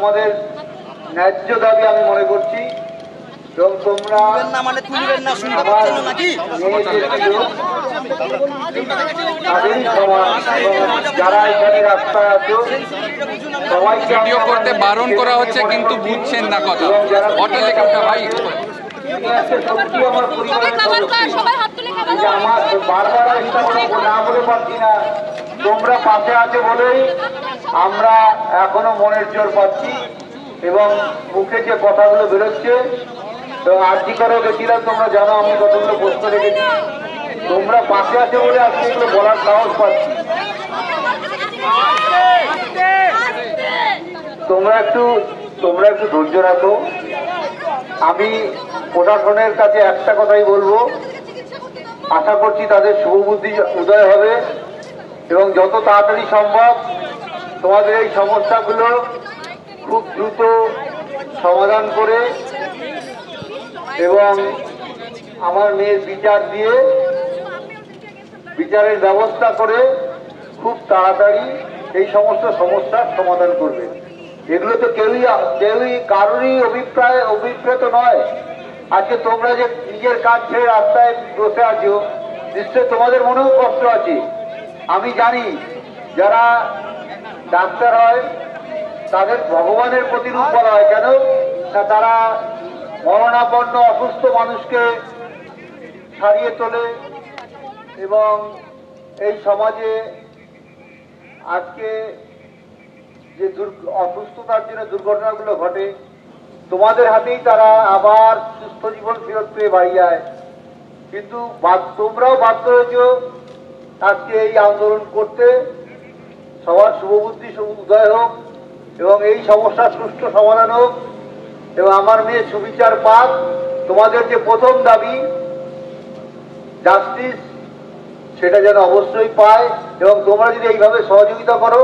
তোমাদের ন্যায্য দাবি আমি মনে করছি, এবং তোমরা যারা এখানে রাস্তায় আছো সবাইকে ভিডিও করতে বারণ করা হচ্ছে, কিন্তু বুঝছেন না কথা। হোটেলে ভাই সত্যি আমার পরিবারের আমার বারবার না বলে পারছি না, তোমরা পাশে আছে বলেই আমরা এখনো মনের জোর পাচ্ছি, এবং মুখে যে কথাগুলো বেরোচ্ছে, তো আর্জি করেও গেছিলাম, তোমরা জানো আমি কতগুলো প্রশ্ন রেখেছি, তোমরা পাশে আছে বলে আজকে এগুলো বলার সাহস পাচ্ছি। তোমরা একটু ধৈর্য রাখো। আমি প্রশাসনের কাছে একটা কথাই বলবো, আশা করছি তাদের শুভবুদ্ধি উদয় হবে এবং যত তাড়াতাড়ি সম্ভব তোমাদের এই সমস্যাগুলো খুব দ্রুত সমাধান করে এবং আমার মেয়ের বিচার দিয়ে বিচারের ব্যবস্থা করে খুব তাড়াতাড়ি এই সমস্ত সমস্যার সমাধান করবে। এগুলো তো কেউই কারোরই অভিপ্রেত নয়। আজকে তোমরা যে নিজের কাজ ছেড়ে রাস্তায় বসে আছো, নিশ্চয় তোমাদের মনেও কষ্ট আছে। আমি জানি যারা ডাক্তার হয় তাদের ভগবানের প্রতিরূপ বলা হয়, কেন না তারা মরণাপন্ন অসুস্থ মানুষকে সারিয়ে তোলে এবং এই সমাজে আজকে যে অসুস্থতার জন্য দুর্ঘটনাগুলো ঘটে, তোমাদের হাতেই তারা আবার সুস্থ জীবন ফেরত পেয়ে বাড়ি যায়। কিন্তু তোমরাও বাধ্য হয়েছ আজকে এই আন্দোলন করতে। সবার শুভবুদ্ধি উদয় হোক এবং এই সমস্যার সুষ্ঠু সমাধান হোক এবং আমার মেয়ে সুবিচার পাক। তোমাদের যে প্রথম দাবি জাস্টিস, সেটা যেন অবশ্যই পায় এবং তোমরা যদি এইভাবে সহযোগিতা করো,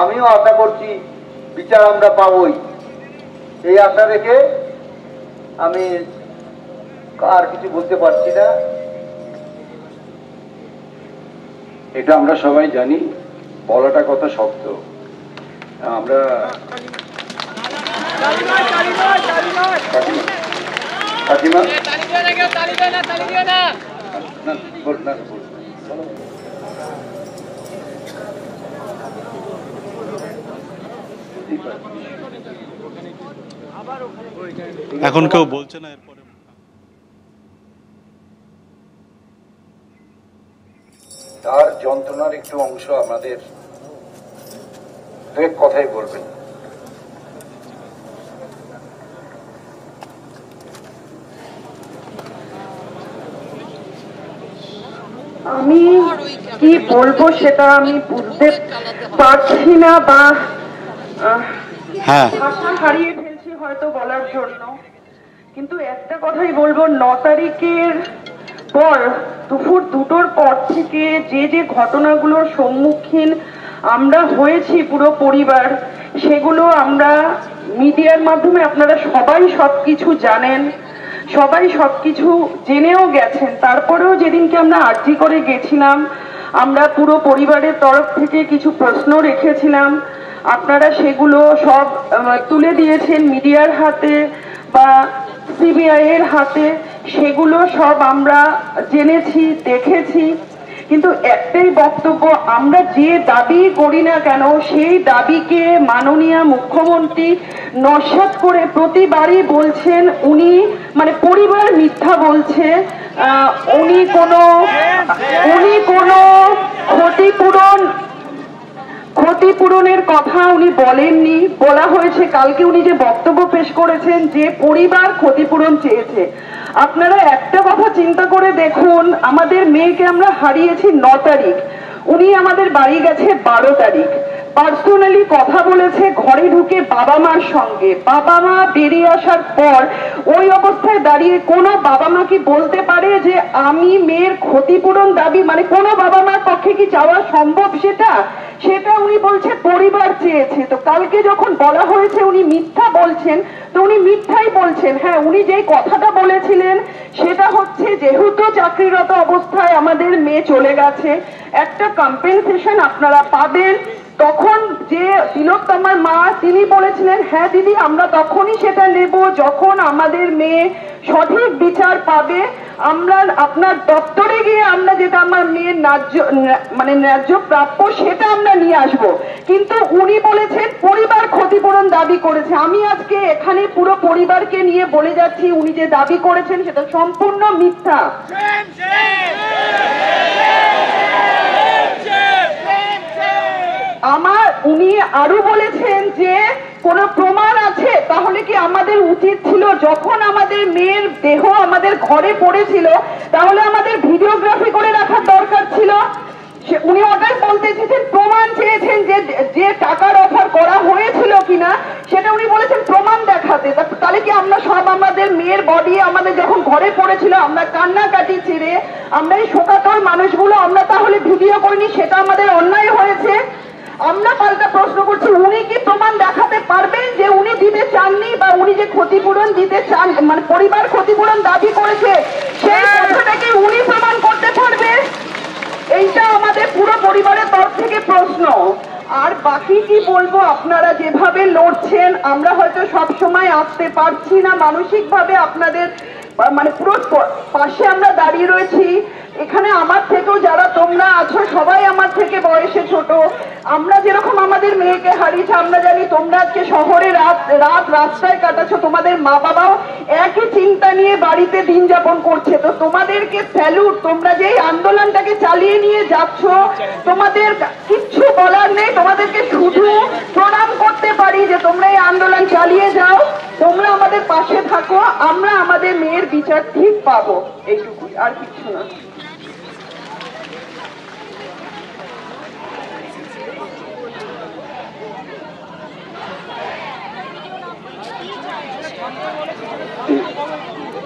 আমিও আশা করছি বিচার আমরা পাবই। এই আশা রেখে আমি আর কিছু বলতে পারছি না। এটা আমরা সবাই জানি, বলাটা কথা শক্ত। আমরা কাকিমা এখন কেউ বলছে না। এরপরে তার যন্ত্রণার একটু অংশ আমাদের এক কথাই বলবেন। আমি কি বলবো সেটা আমি বুঝতে পারছি না, বা ভাষা হারিয়ে ফেলছি হয়তো বলার জন্য। কিন্তু একটা কথাই বলবো, 9 তারিখের পর দুপুর 2টোর পর থেকে যে যে ঘটনাগুলোর সম্মুখীন আমরা হয়েছি পুরো পরিবার, সেগুলো আমরা মিডিয়ার মাধ্যমে আপনারা সবাই সবকিছু জানেন, সবাই সবকিছু জেনেও গেছেন। তারপরেও যেদিনকে আমরা আর্জি করে গেছিলাম, আমরা পুরো পরিবারের তরফ থেকে কিছু প্রশ্ন রেখেছিলাম, আপনারা সেগুলো সব তুলে দিয়েছেন মিডিয়ার হাতে বা সিবিআই এর হাতে। সেগুলো সব আমরা জেনেছি, দেখেছি। কিন্তু একটাই বক্তব্য, আমরা যে দাবি করি না কেন সেই দাবিকে মাননীয় মুখ্যমন্ত্রী নস্যাৎ করে প্রতিবারই বলছেন উনি মানে পরিবার মিথ্যা বলছে, উনি কোনো ক্ষতিপূরণের কথা উনি বলেননি। বলা হয়েছে কালকে উনি যে বক্তব্য পেশ করেছেন যে পরিবার ক্ষতিপূরণ চেয়েছে। আপনারা একটা কথা চিন্তা করে দেখুন, আমাদের মেয়েকে আমরা হারিয়েছি 9 তারিখ, উনি আমাদের বাড়ি গেছে 12 তারিখ, পার্সোনালি কথা বলেছে ঘরে ঢুকে বাবা মার সঙ্গে। বাবা মা বেরিয়ে আসার পর ওই অবস্থায় দাঁড়িয়ে কোনো বাবা মা কি বলতে পারে যে আমি মেয়ের ক্ষতিপূরণ দাবি, মানে কোনো বাবা মার পক্ষে কি চাওয়া সম্ভব? সেটা উনি বলছে পরিবার চেয়েছে। তো কালকে যখন বলা হয়েছে উনি মিথ্যা বলছেন, তো উনি মিথ্যাই বলছেন। হ্যাঁ, উনি যে কথাটা বলেছিলেন সেটা হচ্ছে যেহেতু চাকরিরত অবস্থায় আমাদের মেয়ে চলে গেছে, একটা কম্পেনসেশন আপনারা পাবেন, তখন যে তিলোত্তমার মা তিনি বলেছিলেন হ্যাঁ দিদি আমরা তখনই সেটা নেব যখন আমাদের মেয়ে সঠিক বিচার পাবে, আমরা আপনার দপ্তরে গিয়ে আমরা যেটা আমার মেয়ের ন্যায্য প্রাপ্য সেটা আমরা নিয়ে আসব। কিন্তু উনি বলেছেন পরিবার ক্ষতিপূরণ দাবি করেছে। আমি আজকে এখানে পুরো পরিবারকে নিয়ে বলে যাচ্ছি উনি যে দাবি করেছেন সেটা সম্পূর্ণ মিথ্যা। উনি আরো বলেছেন যে কোনো প্রমাণ আছে, তাহলে কি আমাদের উচিত ছিল যখন আমাদের মেয়ের দেহ আমাদের ঘরে পড়েছিল তাহলে আমাদের ভিডিওগ্রাফি করে রাখার দরকার ছিল। উনি ওটাই বলতে চেয়েছেন, প্রমাণ চেয়েছেন যে টাকার অফার করা হয়েছিল কিনা সেটা উনি বলেছেন প্রমাণ দেখাতে। তাহলে কি আমরা সব আমাদের মেয়ের বডি আমাদের যখন ঘরে পড়েছিল আমরা কান্নাকাটি ছেড়ে আমরা এই শোকাতর মানুষগুলো আমরা তাহলে ভিডিও করিনি, সেটা আমাদের অন্যায় হয়েছে? আমরা পাল্টা প্রশ্ন করছি উনি কি প্রমাণ দেখাতে পারবেন যে উনি দিতে চাননি বা উনি যে ক্ষতিপূরণ দিতে চান মানে পরিবার ক্ষতিপূরণ দাবি করেছে সেই কথাটাকে উনি প্রমাণ করতে পারবে? এইটা আমাদের পুরো পরিবারের তরফ থেকে প্রশ্ন। আর বাকি কি বলবো, আপনারা যেভাবে লড়ছেন আমরা হয়তো সব সময় আসতে পারছি না, মানসিকভাবে আপনাদের মানে পুরো পাশে আমরা দাঁড়িয়ে রয়েছি। এখানে আমার থেকেও যারা তোমরা আছো সবাই আমার থেকে বয়সে ছোট, আমরা যেরকম আমাদের মেয়েকে হারিয়েছি আমরা জানি তোমরা আজকে শহরে রাত রাস্তায় কাটাচ্ছ, তোমাদের মা বাবাও একই চিন্তা নিয়ে বাড়িতে দিন যাপন করছে। তো তোমাদেরকে স্যালুট, তোমরা যে এই আন্দোলনটাকে চালিয়ে নিয়ে যাচ্ছ তোমাদের কিচ্ছু বলার নেই, তোমাদেরকে শুধু প্রণাম করতে পারি যে তোমরা এই আন্দোলন চালিয়ে যাও, তোমরা আমাদের পাশে থাকো, আমরা আমাদের মেয়ের বিচার ঠিক পাবো, এইটুকুই, আর কিছু না।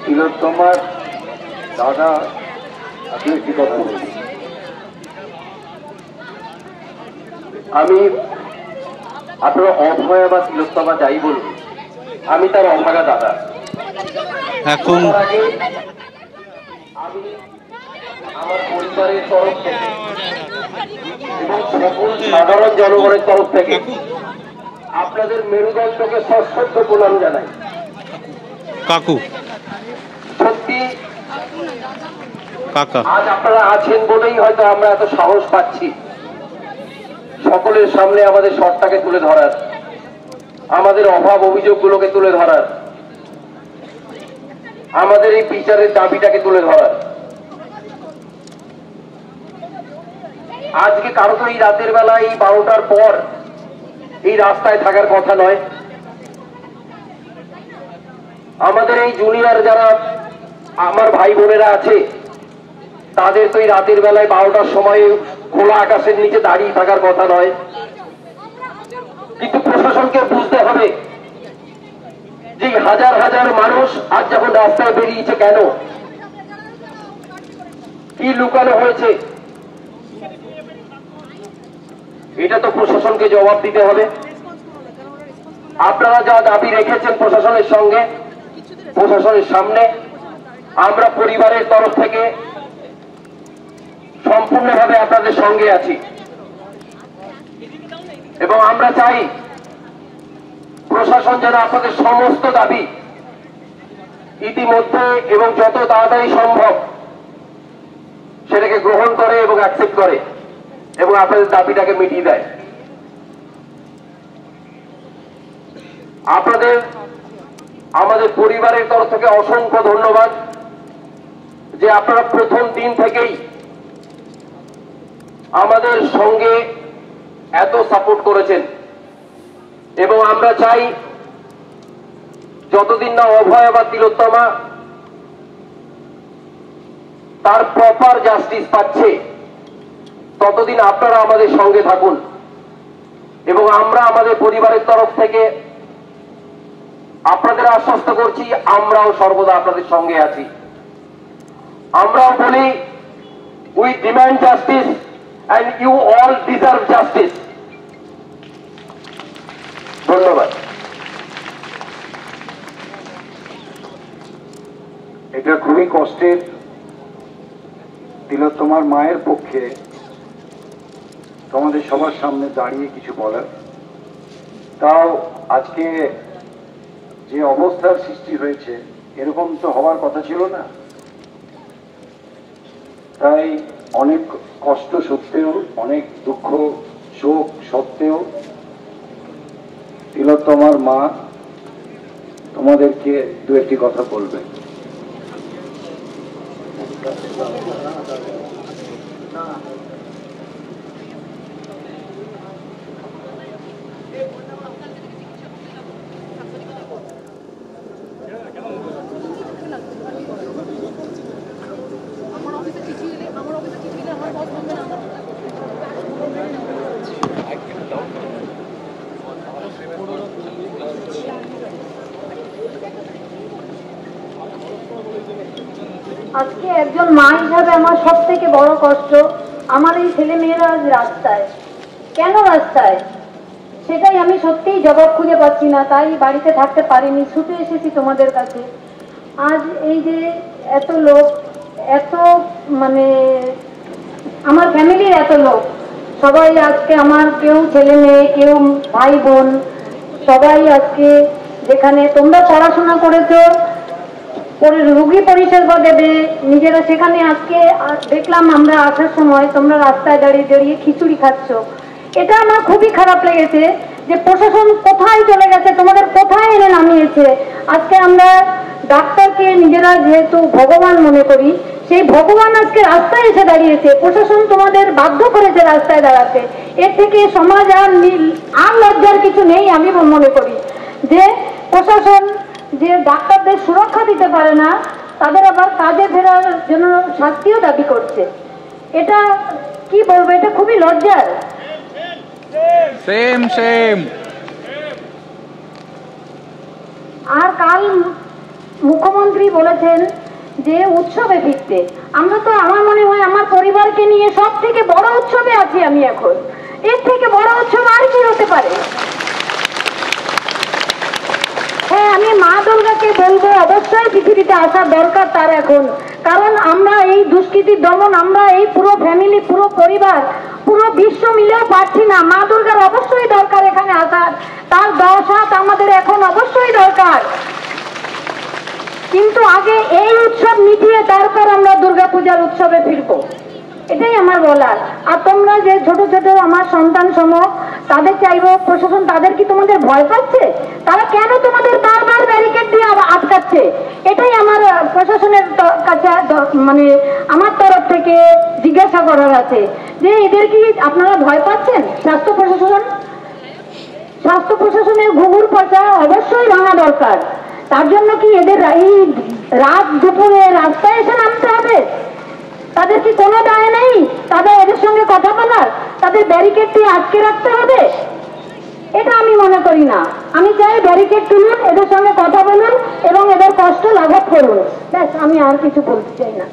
তিলোত্তমার দাদা আপনি একটি কথা বলুন। আমি আপনারা অভয়া বা তিলোত্তমা যাই বলুন, আমি তার অভাগা দাদা। এখন তার আগে আমি আমার পরিবারের তরফ থেকে এবং সকল সাধারণ জনগণের তরফ থেকে আপনাদের মেরুদণ্ডকে সশ্রদ্ধ প্রণাম জানাই। কাকু সত্যি কাকা আজ আপনারা আছেন বলেই হয়তো আমরা এত সাহস পাচ্ছি সকলের সামনে আমাদের শর্টটাকে তুলে ধরার, আমাদের অভাব অভিযোগগুলোকে তুলে ধরার, আমাদের এই বিচারের দাবিটাকে তুলে ধরার। আজকে কারো তো এই রাতের বেলা এই 12টার পর এই রাস্তায় থাকার কথা নয়। আমাদের এই জুনিয়র যারা আমার ভাই বোনেরা আছে তাদের তো এই রাতের বেলায় 12টার সময় খোলা আকাশের নিচে দাঁড়িয়ে থাকার কথা নয়। কিন্তু প্রশাসনকে বুঝতে হবে যে হাজার হাজার মানুষ আজ যখন রাস্তায় বেরিয়েছে কেন, কি লুকানো হয়েছে, এটা তো প্রশাসনকে জবাব দিতে হবে। আপনারা যা দাবি রেখেছেন প্রশাসনের সঙ্গে, প্রশাসনের সামনে আমরা পরিবারের তরফ থেকে সম্পূর্ণভাবে আপনাদের সঙ্গে আছি এবং আমরা চাই প্রশাসন যেন আপনাদের সমস্ত দাবি ইতিমধ্যে এবং যত তাড়াতাড়ি সম্ভব সেটাকে গ্রহণ করে এবং অ্যাকসেপ্ট করে এবং আপনাদের দাবিটাকে মিটিয়ে দেয়। আপনাদের আমাদের পরিবারের তরফ থেকে অসংখ্য ধন্যবাদ যে আপনারা প্রথম দিন থেকেই আমাদের সঙ্গে এত সাপোর্ট করেছেন এবং আমরা চাই যতদিন না অভয়া বা তিলোত্তমা তার প্রপার জাস্টিস পাচ্ছে ততদিন আপনারা আমাদের সঙ্গে থাকুন এবং আমরা আমাদের পরিবারের তরফ থেকে আপনাদের আশ্বস্ত করছি আমরাও সর্বদা আপনাদের সঙ্গে আছি। আমরাও বলি we demand justice and you all deserve justice. ধন্যবাদ। এটা খুবই কষ্টের তিলোত্তমার মায়ের পক্ষে, তোমাদের সবার সামনে দাঁড়িয়ে কিছু বলার। তাও আজকে যে অবস্থার সৃষ্টি হয়েছে এরকম তো হওয়ার কথা ছিল না। তাই অনেক কষ্ট সত্ত্বেও, অনেক দুঃখ শোক সত্ত্বেও তিলোত্তমার মা তোমাদেরকে দু একটি কথা বলবে। আজকে একজন মা হিসাবে আমার সব থেকে বড় কষ্ট, আমার এই ছেলে মেয়েরা আজ রাস্তায়। কেন রাস্তায় সেটাই আমি সত্যিই জবাব খুঁজে পাচ্ছি না, তাই বাড়িতে থাকতে পারিনি, ছুটে এসেছি তোমাদের কাছে। আজ এই যে এত লোক, এত মানে আমার ফ্যামিলির এত লোক, সবাই আজকে আমার কেউ ছেলে মেয়ে, কেউ ভাই বোন, সবাই আজকে যেখানে তোমরা পড়াশোনা করেছো, রোগী পরিষেবা দেবে নিজেরা, সেখানে আজকে দেখলাম আমরা আসার সময় তোমরা রাস্তায় দাঁড়িয়ে দাঁড়িয়ে খিচুড়ি খাচ্ছ। এটা আমার খুবই খারাপ লেগেছে যে প্রশাসন কোথায় চলে গেছে, তোমাদের কোথায় এনে নামিয়েছে। আজকে আমরা ডাক্তারকে নিজেরা যেহেতু ভগবান মনে করি, সেই ভগবান আজকে রাস্তায় এসে দাঁড়িয়েছে, প্রশাসন তোমাদের বাধ্য করেছে রাস্তায় দাঁড়াতে। এর থেকে সমাজ আর লজ্জার কিছু নেই। আমি মনে করি যে প্রশাসন যে ডাক্তারদের সুরক্ষা দিতে পারে না, তাদের আবার কাজে ফেরার জন্য শাস্তিও দাবি করছে। এটা কি বলবো, এটা খুবই লজ্জার। Same same. আর কাল মুখ্যমন্ত্রী বলেছেন যে উৎসবে ফিরতে। আমরা তো, আমার মনে হয় আমার পরিবারকে নিয়ে সব থেকে বড় উৎসবে আছি আমি এখন। এর থেকে বড় উৎসব আর কি হতে পারে? হ্যাঁ, আমি মা দুর্গাকে বলবো অবশ্যই পৃথিবীতে আসার দরকার তার এখন। কারণ আমরা এই দুষ্কৃতির দমন, আমরা এই পুরো ফ্যামিলি, পুরো পরিবার, পুরো বিশ্ব মিলেও পারছি না। মা দুর্গার অবশ্যই দরকার এখানে আসার, তার 10 হাত আমাদের এখন অবশ্যই দরকার। কিন্তু আগে এই উৎসব মিটিয়ে তারপর আমরা দুর্গাপূজার উৎসবে ফিরবো, এটাই আমার বলার। আর তোমরা যে ছোট ছোট আমার সন্তান সম, তাদের চাইবো প্রশাসন, তাদের কি তোমাদের ভয় পাচ্ছে? তারা কেন তোমাদের বারবার ব্যারিকেড দিয়ে আটকাচ্ছে? এটাই আমার প্রশাসনের কাছে মানে আমার তরফ থেকে জিজ্ঞাসা করার আছে যে এদের কি আপনারা ভয় পাচ্ছেন? স্বাস্থ্য প্রশাসনের ঘুঘুর পাচা অবশ্যই ভাঙা দরকার। তার জন্য কি এদের এই রাত দুপুরে রাস্তায় এসে নামতে হবে? তাদের কি কোনো দায় নেই তাদের এদের সঙ্গে কথা বলার? তাদের ব্যারিকেড দিয়ে আটকে রাখতে হবে? এটা আমি মনে করি না। আমি চাই ব্যারিকেড তুলুন, এদের সঙ্গে কথা বলুন এবং এদের কষ্ট লাঘব করুন। ব্যাস, আমি আর কিছু বলতে চাই না।